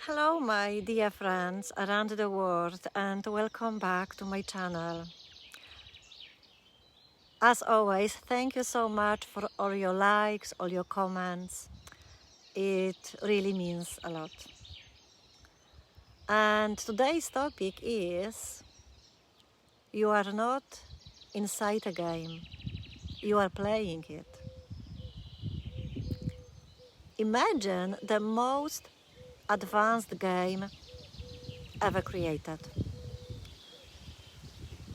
Hello, my dear friends around the world, and welcome back to my channel. As always, thank you so much for all your likes, all your comments. It really means a lot. And today's topic is you are not inside a game, you are playing it. Imagine the most advanced game ever created.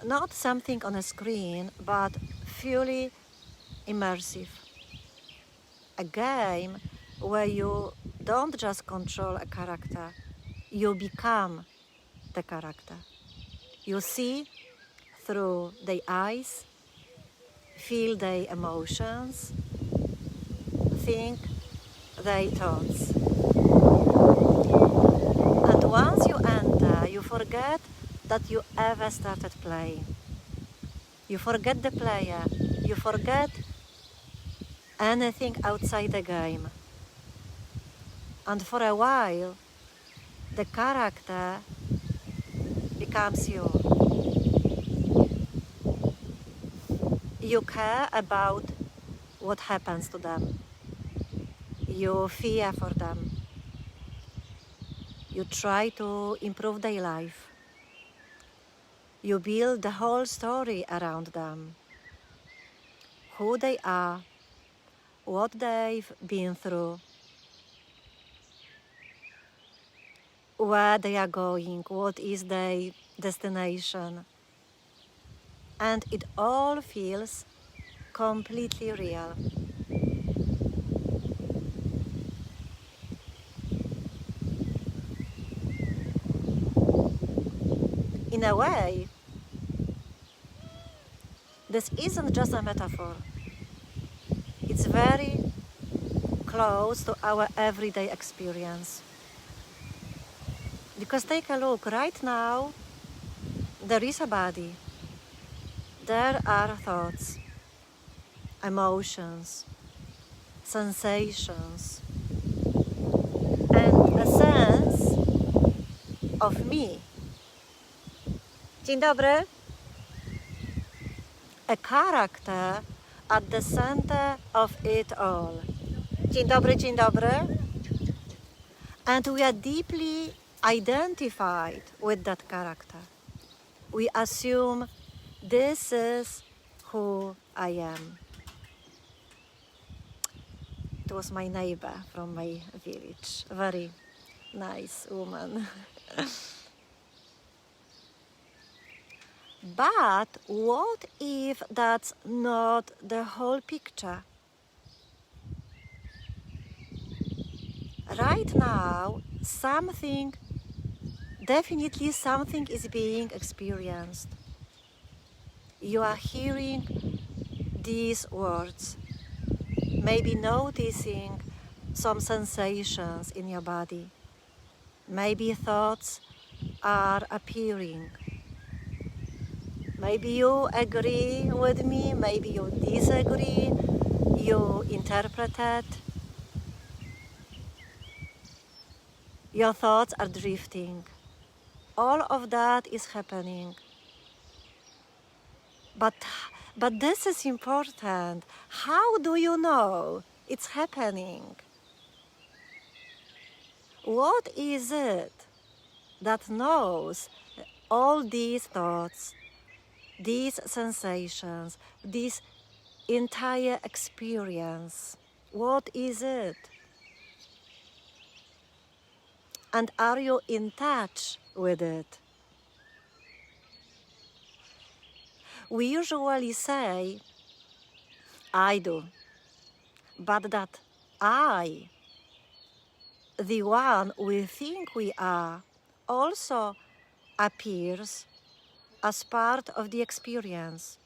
Not something on a screen, but fully immersive. A game where you don't just control a character, you become the character. You see through their eyes, feel their emotions, think their thoughts. And once you enter, you forget that you ever started playing. You forget the player, you forget anything outside the game. And for a while, the character becomes you. You care about what happens to them. You fear for them. You try to improve their life. You build the whole story around them. Who they are, what they've been through, where they are going, what is their destination. And it all feels completely real. In a way, this isn't just a metaphor. It's very close to our everyday experience. Because take a look, right now, there is a body. There are thoughts, emotions, sensations, and a sense of me. Dzień dobry. A character at the center of it all. Dzień dobry, dzień dobry. And we are deeply identified with that character. We assume this is who I am. It was my neighbor from my village. Very nice woman. But what if that's not the whole picture? Right now, definitely something is being experienced. You are hearing these words, maybe noticing some sensations in your body. Maybe thoughts are appearing. Maybe you agree with me, maybe you disagree, you interpret it. Your thoughts are drifting. All of that is happening. But this is important. How do you know it's happening? What is it that knows all these thoughts, these sensations, this entire experience? What is it? And are you in touch with it? We usually say, I do, but that I, the one we think we are, also appears as part of the experience.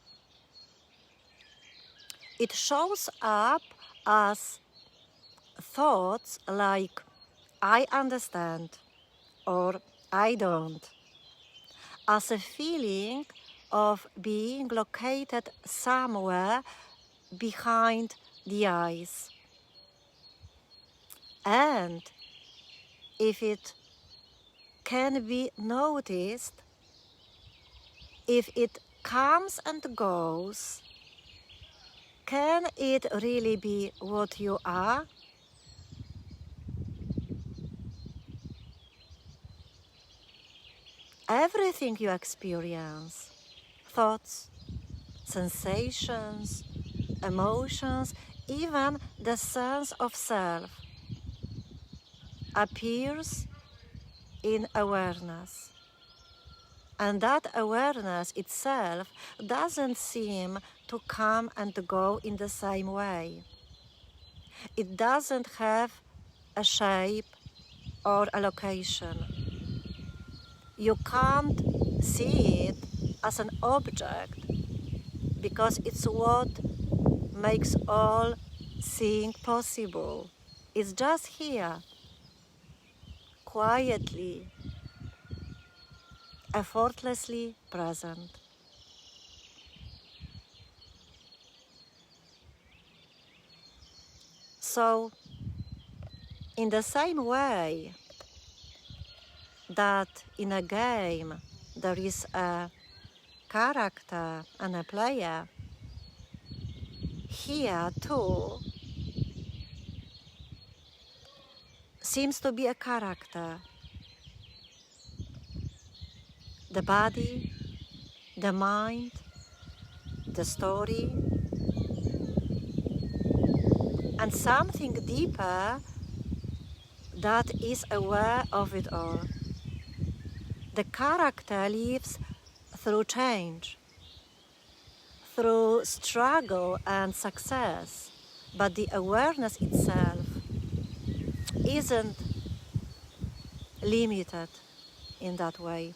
It shows up as thoughts like, I understand, or I don't, as a feeling of being located somewhere behind the eyes. And if it can be noticed if it comes and goes. Can it really be what you are? Everything you experience, thoughts, sensations, emotions, even the sense of self, appears in awareness. And that awareness itself doesn't seem to come and go in the same way. It doesn't have a shape or a location. You can't see it as an object because it's what makes all seeing possible. It's just here, quietly, effortlessly present. So, in the same way that in a game there is a character and a player, here too seems to be a character. The body, the mind, the story, and something deeper that is aware of it all. The character lives through change, through struggle and success, but the awareness itself isn't limited in that way.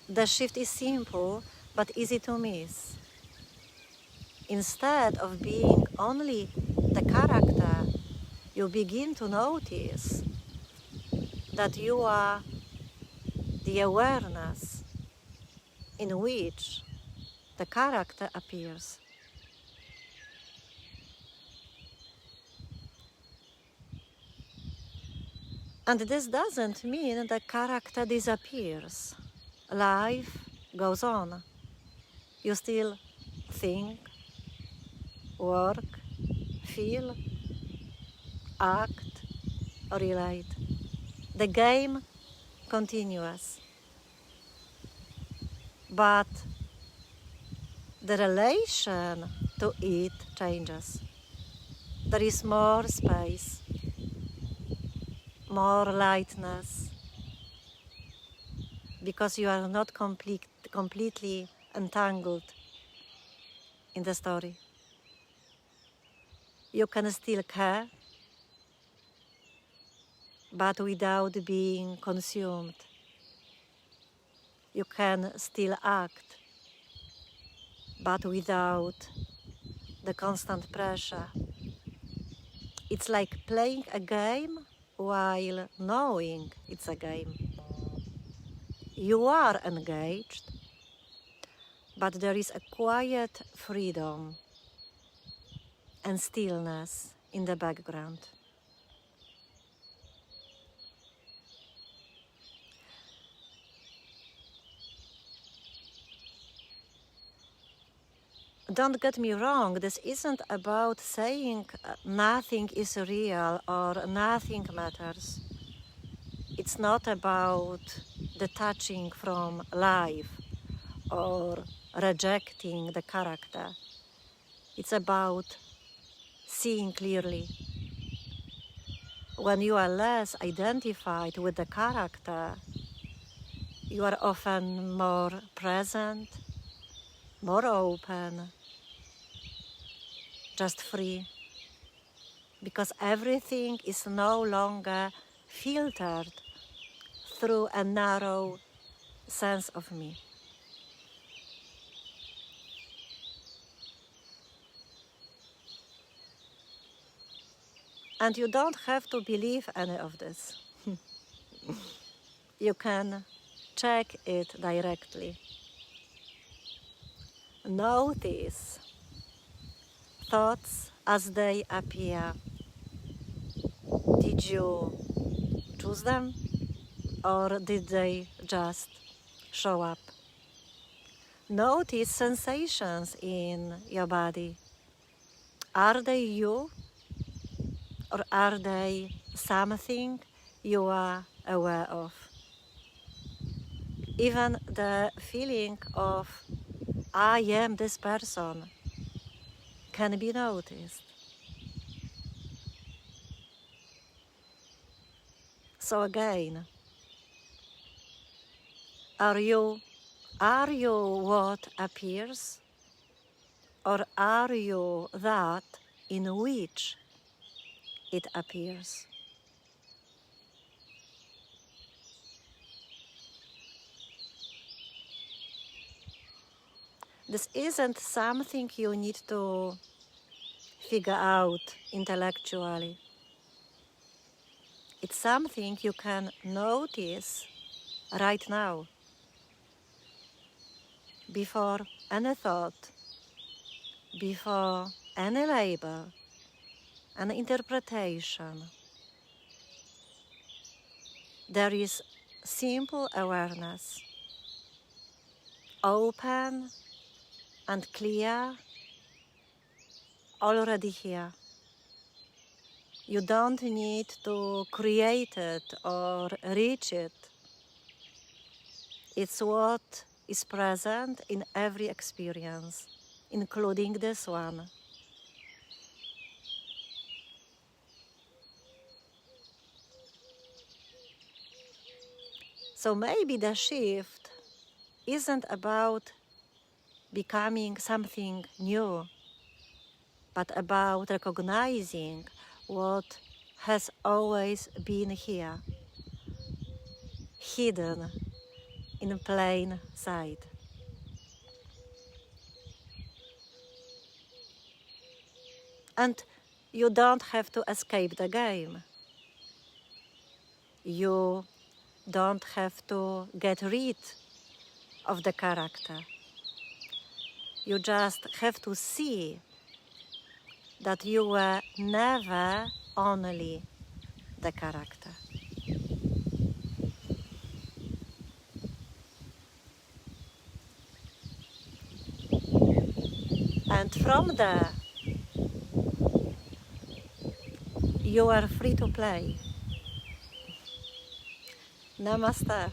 The shift is simple but easy to miss. Instead of being only the character, you begin to notice that you are the awareness in which the character appears. And this doesn't mean the character disappears. Life goes on. You still think, work, feel, act, relate. The game continues. But the relation to it changes. There is more space, more lightness, because you are not completely entangled in the story. You can still care, but without being consumed. You can still act, but without the constant pressure. It's like playing a game while knowing it's a game. You are engaged, but there is a quiet freedom and stillness in the background. Don't get me wrong, this isn't about saying nothing is real or nothing matters. It's not about detaching from life or rejecting the character. It's about seeing clearly. When you are less identified with the character, you are often more present, more open, just free, because everything is no longer filtered through a narrow sense of me. And you don't have to believe any of this. You can check it directly. Notice thoughts as they appear. Did you choose them, or did they just show up? Notice sensations in your body. Are they you, or are they something you are aware of? Even the feeling of I am this person can be noticed. So again, are you what appears, or are you that in which it appears? This isn't something you need to figure out intellectually. It's something you can notice right now, before any thought, before any label, an interpretation. There is simple awareness, open and clear, already here. You don't need to create it or reach it. It's what is present in every experience, including this one. So maybe the shift isn't about becoming something new, but about recognizing what has always been here, hidden in plain sight. And you don't have to escape the game. You don't have to get rid of the character. You just have to see that you were never only the character. And from there, you are free to play. Namaste.